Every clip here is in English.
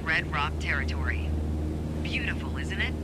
Red Rock territory. Beautiful, isn't it?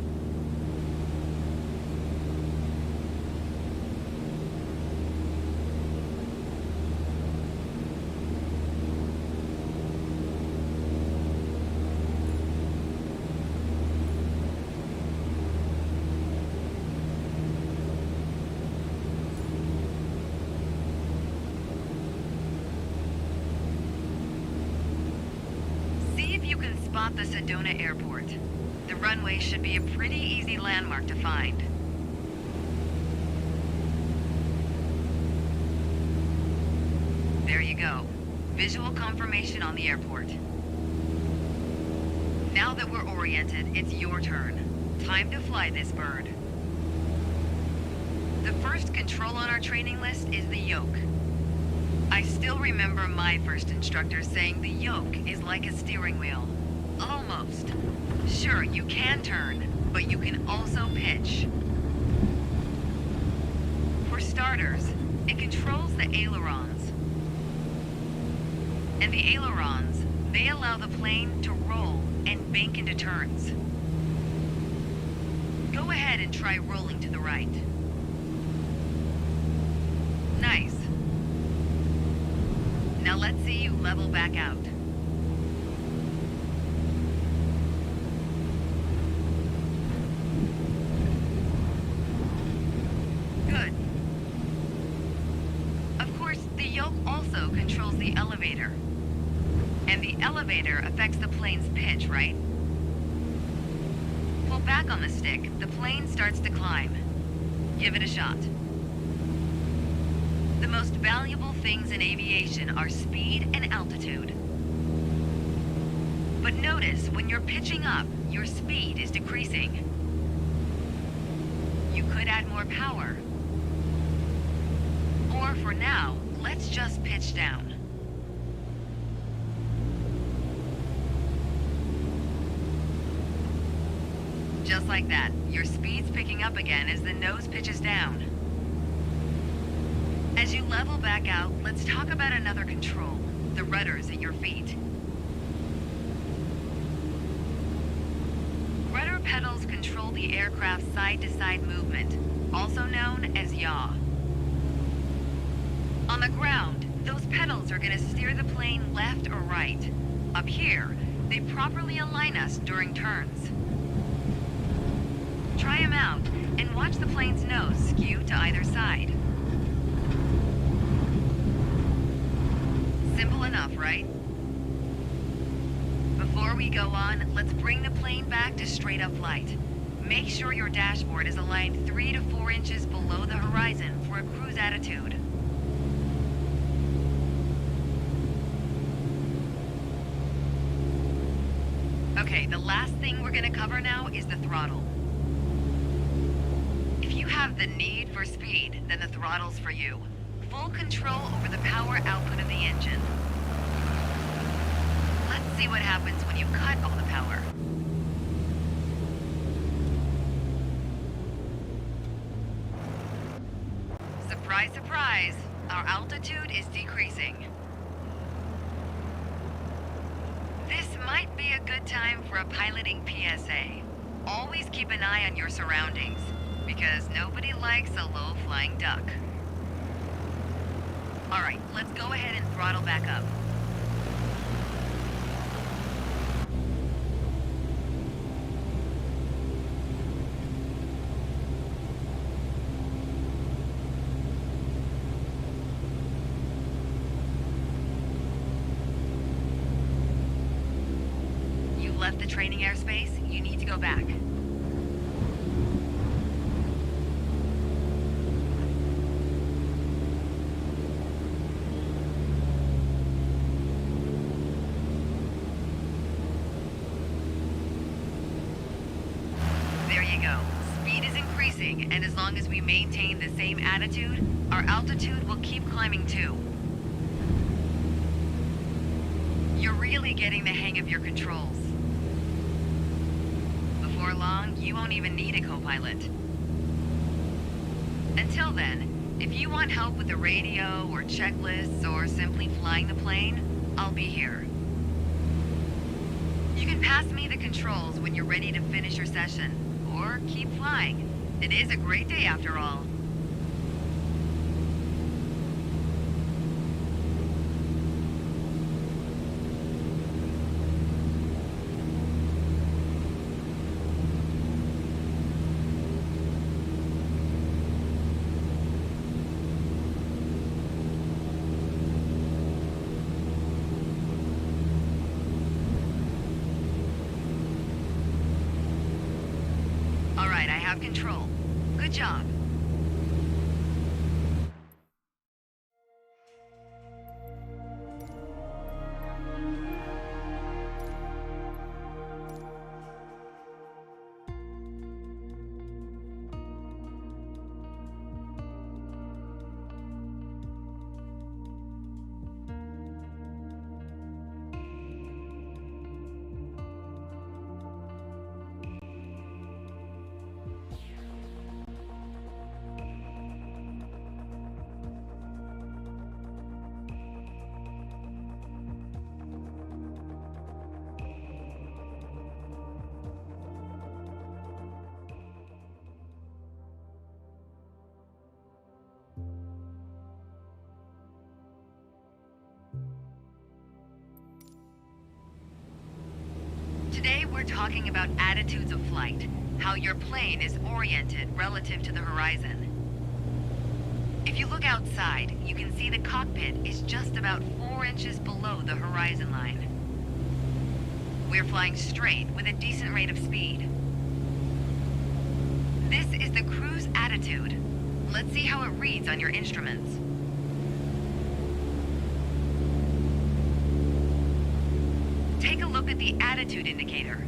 You can spot the Sedona Airport. The runway should be a pretty easy landmark to find. There you go. Visual confirmation on the airport. Now that we're oriented, it's your turn. Time to fly this bird. The first control on our training list is the yoke. I still remember my first instructor saying the yoke is like a steering wheel. Almost. Sure, you can turn, but you can also pitch. For starters, it controls the ailerons. And the ailerons, they allow the plane to roll and bank into turns. Go ahead and try rolling to the right. Nice. Now let's see you level back out. Good. Of course, the yoke also controls the elevator. And the elevator affects the plane's pitch, right? Pull back on the stick, the plane starts to climb. Give it a shot. The most valuable things in aviation are speed and altitude. But notice, when you're pitching up, your speed is decreasing. You could add more power. Or for now, let's just pitch down. Just like that, your speed's picking up again as the nose pitches down. As you level back out, let's talk about another control, the rudders at your feet. Rudder pedals control the aircraft's side-to-side movement, also known as yaw. On the ground, those pedals are going to steer the plane left or right. Up here, they properly align us during turns. Try them out, and watch the plane's nose skew to either side. Simple enough, right? Before we go on, let's bring the plane back to straight-up flight. Make sure your dashboard is aligned 3 to 4 inches below the horizon for a cruise attitude. Okay, the last thing we're gonna cover now is the throttle. If you have the need for speed, then the throttle's for you. Full control over the power output of the engine. Let's see what happens when you cut all the power. Surprise, surprise, our altitude is decreasing. This might be a good time for a piloting PSA. Always keep an eye on your surroundings, because nobody likes a low-flying duck. All right, let's go ahead and throttle back up. You left the training airspace, you need to go back. And as long as we maintain the same attitude, our altitude will keep climbing too. You're really getting the hang of your controls. Before long, you won't even need a co-pilot. Until then, if you want help with the radio or checklists or simply flying the plane, I'll be here. You You can pass me the controls when you're ready to finish your session, or keep flying. It is a great day after all. All right, I have control. Good job. Today we're talking about attitudes of flight, how your plane is oriented relative to the horizon. If you look outside, you can see the cockpit is just about 4 inches below the horizon line. We're flying straight with a decent rate of speed. This is the cruise attitude. Let's see how it reads on your instruments. Take a look at the attitude indicator.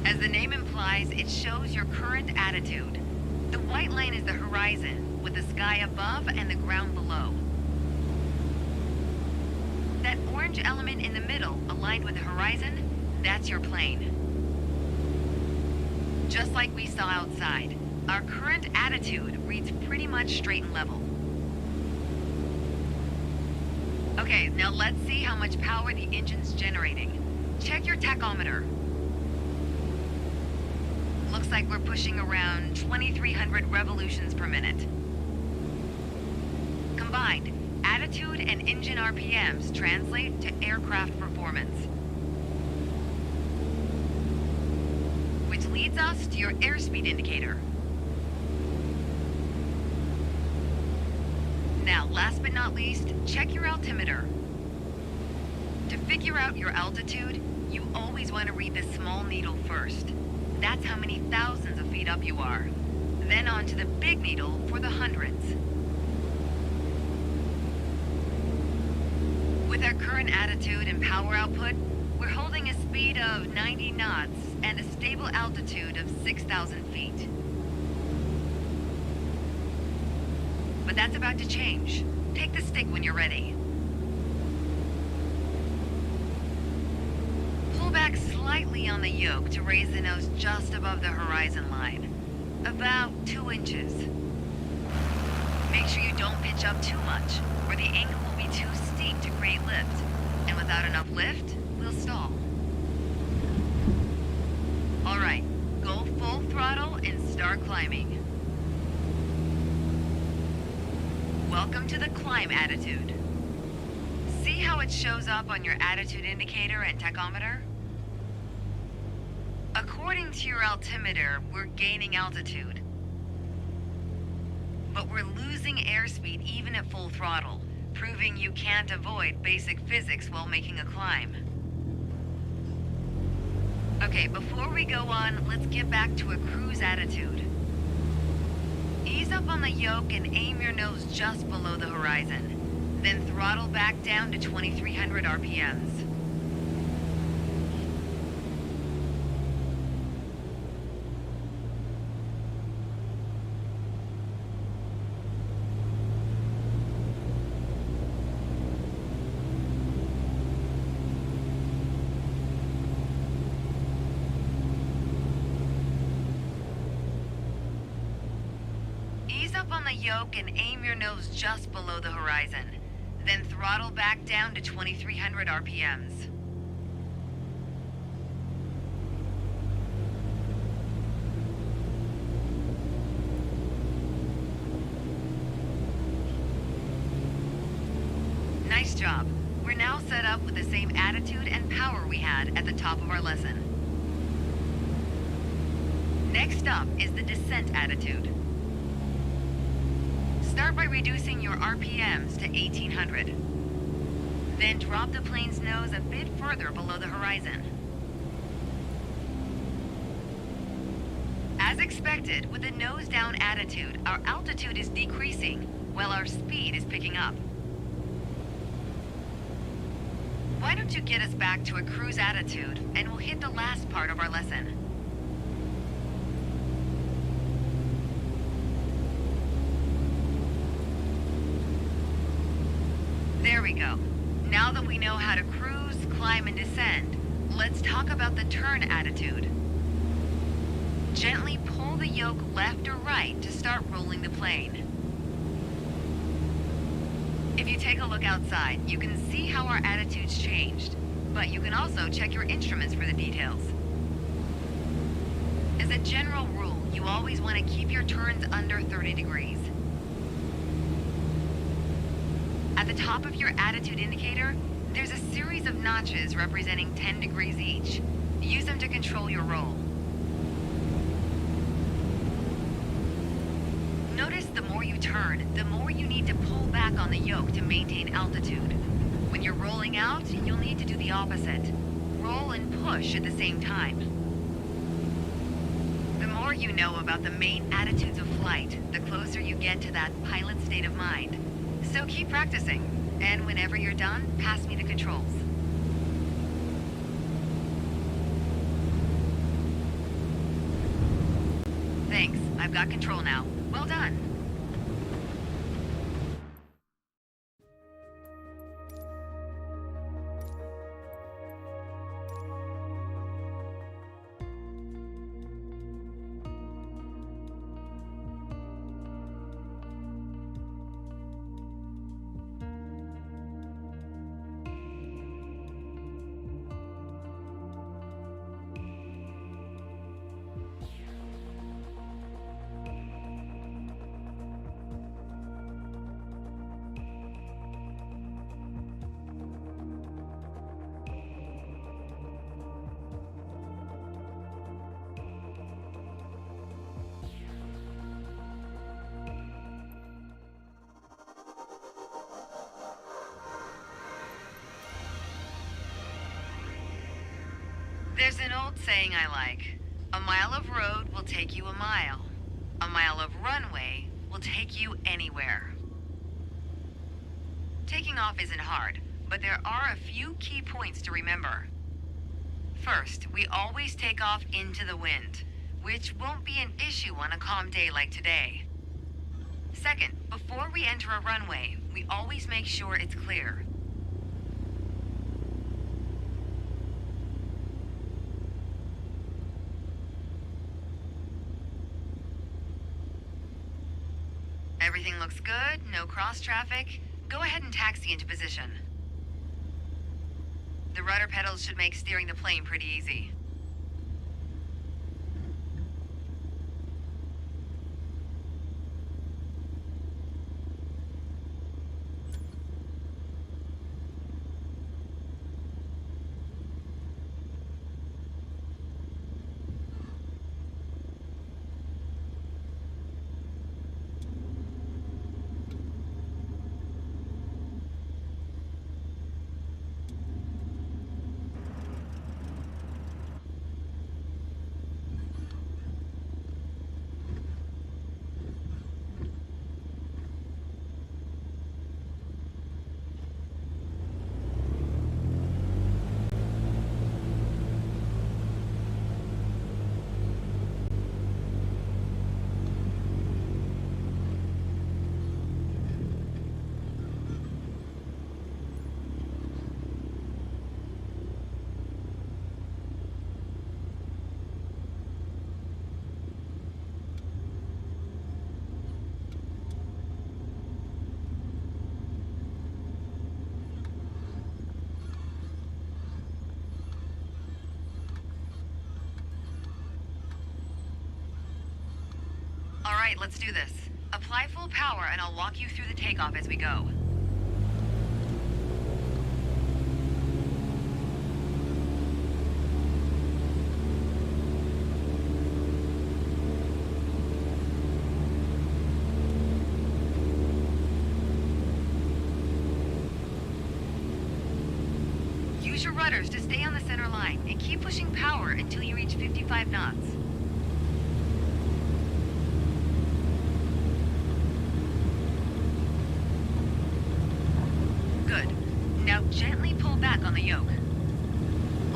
As the name implies, it shows your current attitude. The white line is the horizon, with the sky above and the ground below. That orange element in the middle, aligned with the horizon, that's your plane. Just like we saw outside, our current attitude reads pretty much straight and level. Okay, now let's see how much power the engine's generating. Check your tachometer. Looks like we're pushing around 2,300 revolutions per minute. Combined, attitude and engine RPMs translate to aircraft performance. Which leads us to your airspeed indicator. Now, last but not least, check your altimeter. To figure out your altitude, you always want to read the small needle first. That's how many thousands of feet up you are. Then on to the big needle for the hundreds. With our current attitude and power output, we're holding a speed of 90 knots and a stable altitude of 6,000 feet. But that's about to change. Take the stick when you're ready. Pull back slightly on the yoke to raise the nose just above the horizon line. About 2 inches. Make sure you don't pitch up too much, or the angle will be too steep to create lift. And without enough lift, we'll stall. All right, go full throttle and start climbing. Welcome to the climb attitude. See how it shows up on your attitude indicator and tachometer? According to your altimeter, we're gaining altitude. But we're losing airspeed even at full throttle, proving you can't avoid basic physics while making a climb. Okay, before we go on, let's get back to a cruise attitude. Ease up on the yoke and aim your nose just below the horizon. Then throttle back down to 2,300 RPMs. Up on the yoke and aim your nose just below the horizon. Then throttle back down to 2,300 RPMs. Nice job. We're now set up with the same attitude and power we had at the top of our lesson. Next up is the descent attitude. Start by reducing your RPMs to 1800. Then drop the plane's nose a bit further below the horizon. As expected, with the nose-down attitude, our altitude is decreasing while our speed is picking up. Why don't you get us back to a cruise attitude, and we'll hit the last part of our lesson. There we go. Now that we know how to cruise, climb, and descend, let's talk about the turn attitude. Gently pull the yoke left or right to start rolling the plane. If you take a look outside, you can see how our attitude's changed, but you can also check your instruments for the details. As a general rule, you always want to keep your turns under 30 degrees. At the top of your attitude indicator, there's a series of notches representing 10 degrees each. Use them to control your roll. Notice the more you turn, the more you need to pull back on the yoke to maintain altitude. When you're rolling out, you'll need to do the opposite. Roll and push at the same time. The more you know about the main attitudes of flight, the closer you get to that pilot state of mind. So keep practicing, and whenever you're done, pass me the controls. Thanks, I've got control now. Well done. There's an old saying I like. A mile of road will take you a mile. A mile of runway will take you anywhere. Taking off isn't hard, but there are a few key points to remember. First, we always take off into the wind, which won't be an issue on a calm day like today. Second, before we enter a runway, we always make sure it's clear. Everything looks good, no cross traffic. Go ahead and taxi into position. The rudder pedals should make steering the plane pretty easy. All right, let's do this. Apply full power and I'll walk you through the takeoff as we go. Use your rudders to stay on the center line and keep pushing power until you reach 55 knots. Good. Now gently pull back on the yoke.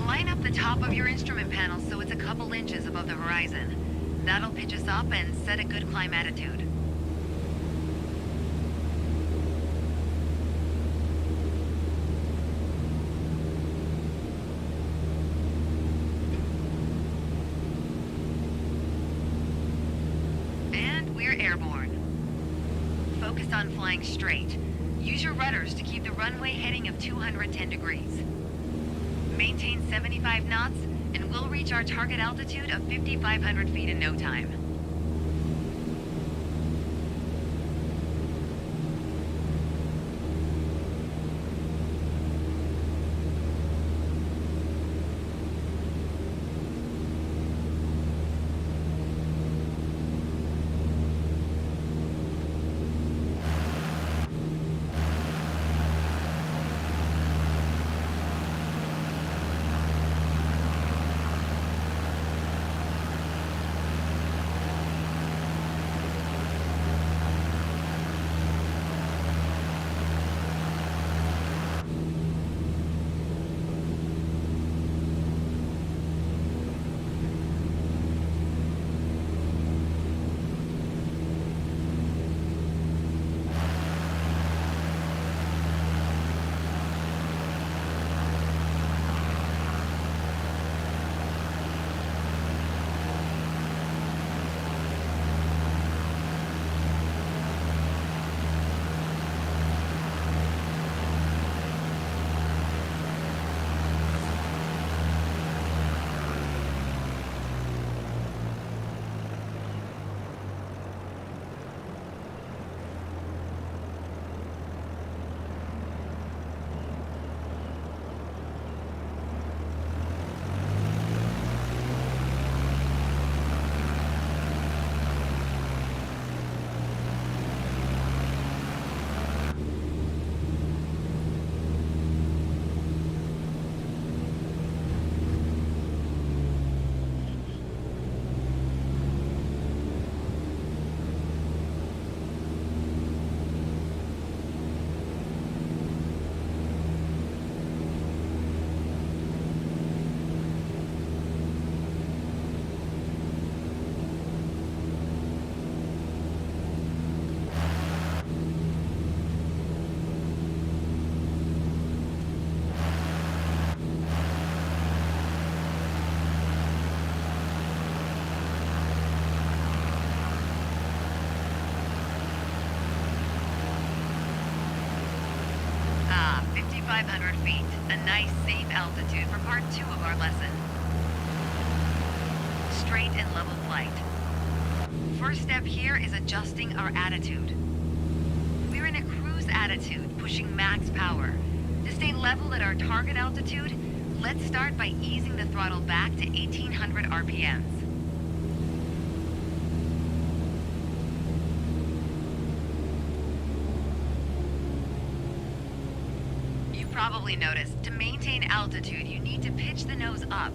Line up the top of your instrument panel so it's a couple inches above the horizon. That'll pitch us up and set a good climb attitude. And we're airborne. Focus on flying straight. Use your rudders to keep the runway heading of 210 degrees. Maintain 75 knots, and we'll reach our target altitude of 5,500 feet in no time. Ah, 5,500 feet. A nice, safe altitude for part 2 of our lesson. Straight and level flight. First step here is adjusting our attitude. We're in a cruise attitude, pushing max power. To stay level at our target altitude, let's start by easing the throttle back to 1,800 RPMs. Probably noticed, to maintain altitude, you need to pitch the nose up.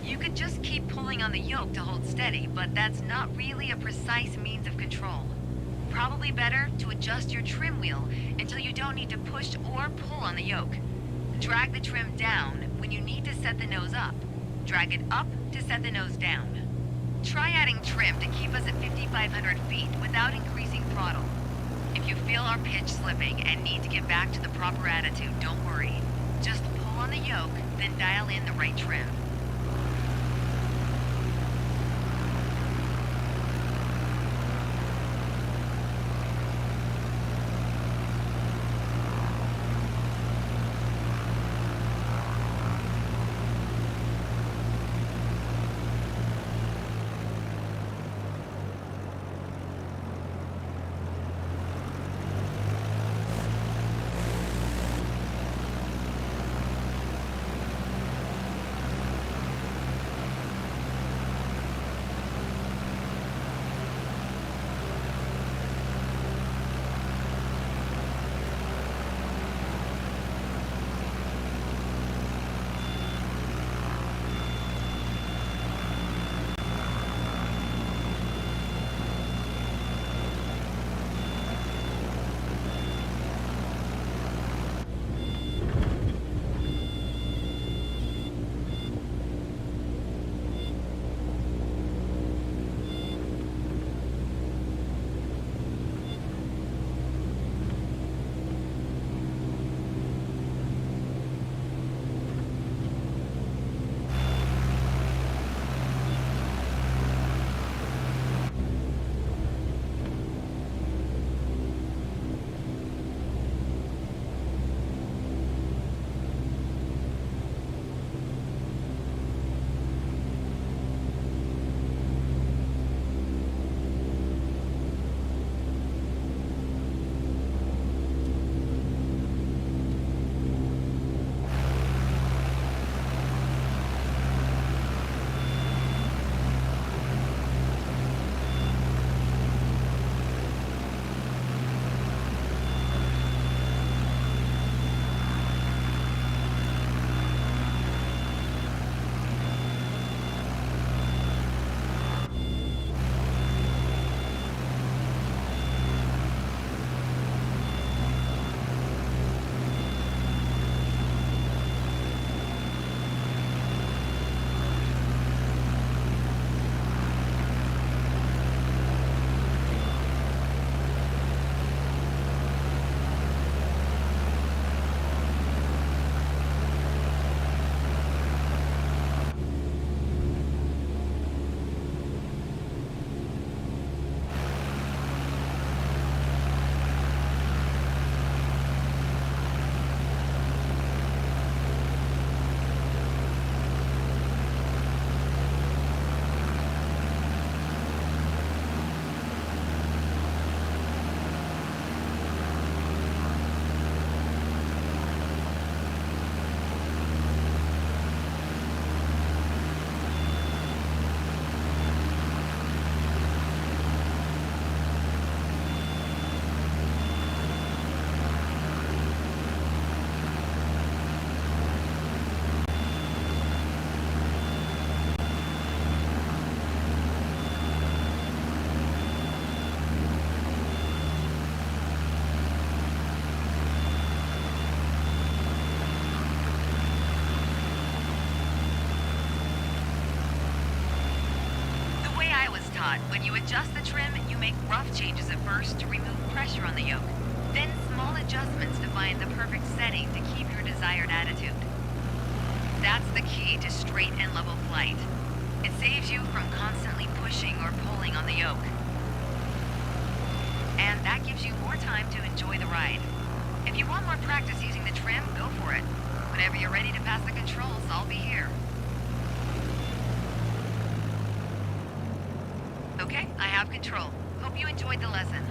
You could just keep pulling on the yoke to hold steady, but that's not really a precise means of control. Probably better to adjust your trim wheel until you don't need to push or pull on the yoke. Drag the trim down when you need to set the nose up. Drag it up to set the nose down. Try adding trim to keep us at 5,500 feet without increasing throttle. If you feel our pitch slipping and need to get back to the proper attitude, don't worry. Just pull on the yoke, then dial in the right trim. When you adjust the trim, you make rough changes at first to remove pressure on the yoke. Then small adjustments to find the perfect setting to keep your desired attitude. That's the key to straight and level flight. It saves you from constantly pushing or pulling on the yoke. And that gives you more time to enjoy the ride. If you want more practice using the trim, go for it. Whenever you're ready to pass the controls, I'll be here. Okay, I have control. Hope you enjoyed the lesson.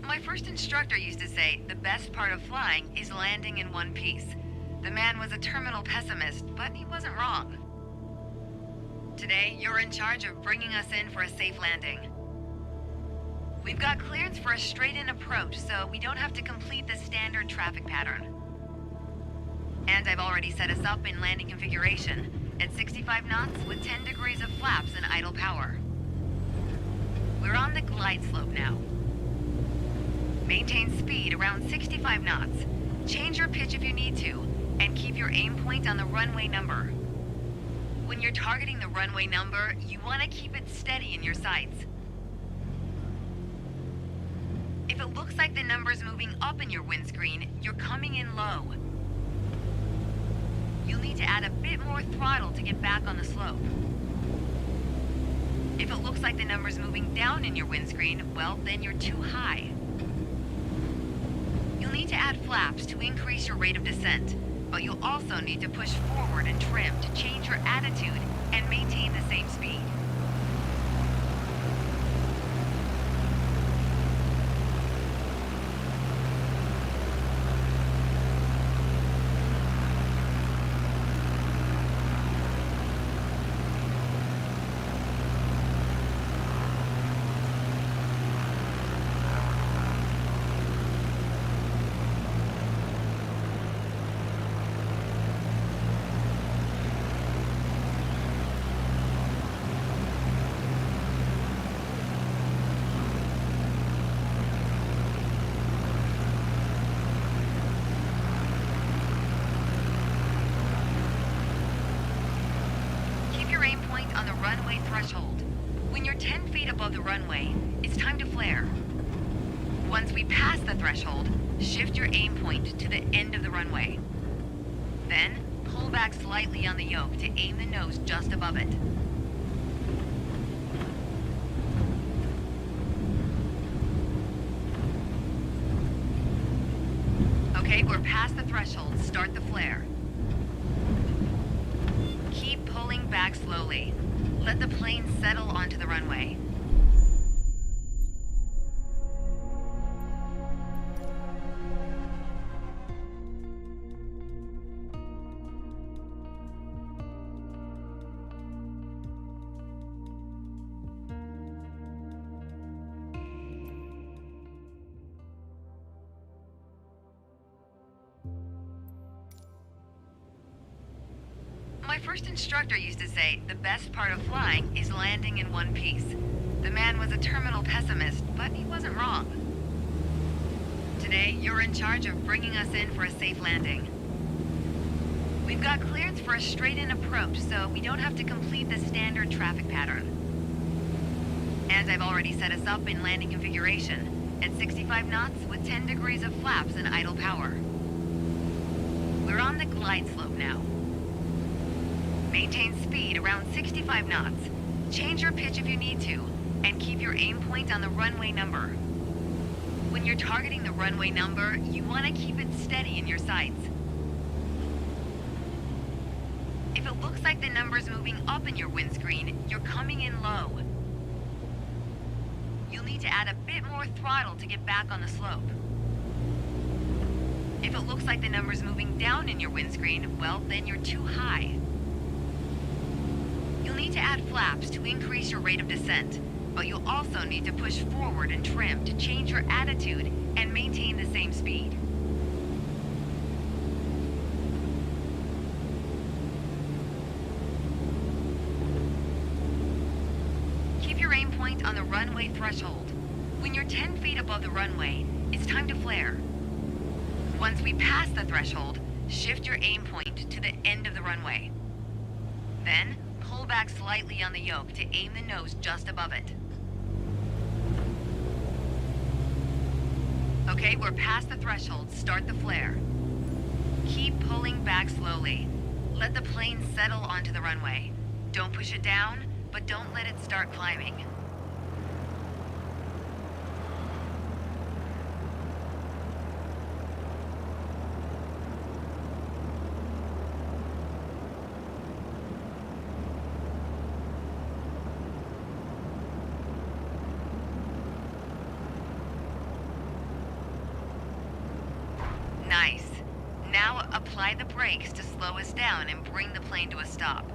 My first instructor used to say, the best part of flying is landing in one piece. The man was a terminal pessimist, but he wasn't wrong. Today, you're in charge of bringing us in for a safe landing. We've got clearance for a straight-in approach, so we don't have to complete the standard traffic pattern. And I've already set us up in landing configuration, at 65 knots with 10 degrees of flaps and idle power. We're on the glide slope now. Maintain speed around 65 knots. Change your pitch if you need to, and keep your aim point on the runway number. When you're targeting the runway number, you want to keep it steady in your sights. If it looks like the number's moving up in your windscreen, you're coming in low. You'll need to add a bit more throttle to get back on the slope. If it looks like the number's moving down in your windscreen, well, then you're too high. You'll need to add flaps to increase your rate of descent, but you'll also need to push forward and trim to change your attitude and maintain the same speed. On the runway threshold. When you're 10 feet above the runway, it's time to flare. Once we pass the threshold, shift your aim point to the end of the runway. Then, pull back slightly on the yoke to aim the nose just above it. Okay, we're past the threshold. Start the flare. Keep pulling back slowly. Let the plane settle onto the runway. My first instructor used to say, the best part of flying is landing in one piece. The man was a terminal pessimist, but he wasn't wrong. Today, you're in charge of bringing us in for a safe landing. We've got clearance for a straight-in approach, so we don't have to complete the standard traffic pattern. And I've already set us up in landing configuration, at 65 knots with 10 degrees of flaps and idle power. We're on the glide slope now. Maintain speed around 65 knots. Change your pitch if you need to, and keep your aim point on the runway number. When you're targeting the runway number, you want to keep it steady in your sights. If it looks like the number's moving up in your windscreen, you're coming in low. You'll need to add a bit more throttle to get back on the slope. If it looks like the number's moving down in your windscreen, well, then you're too high. You'll need to add flaps to increase your rate of descent, but you'll also need to push forward and trim to change your attitude and maintain the same speed. Keep your aim point on the runway threshold. When you're 10 feet above the runway, it's time to flare. Once we pass the threshold, shift your aim point to the end of the runway. Then, pull back slightly on the yoke to aim the nose just above it. Okay, we're past the threshold. Start the flare. Keep pulling back slowly. Let the plane settle onto the runway. Don't push it down, but don't let it start climbing. Nice. Now apply the brakes to slow us down and bring the plane to a stop.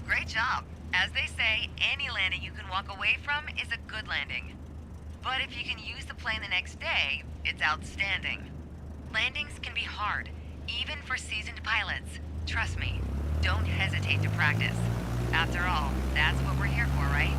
Great job. As they say, any landing you can walk away from is a good landing. But if you can use the plane the next day, it's outstanding. Landings can be hard, even for seasoned pilots. Trust me, don't hesitate to practice. After all, that's what we're here for, right?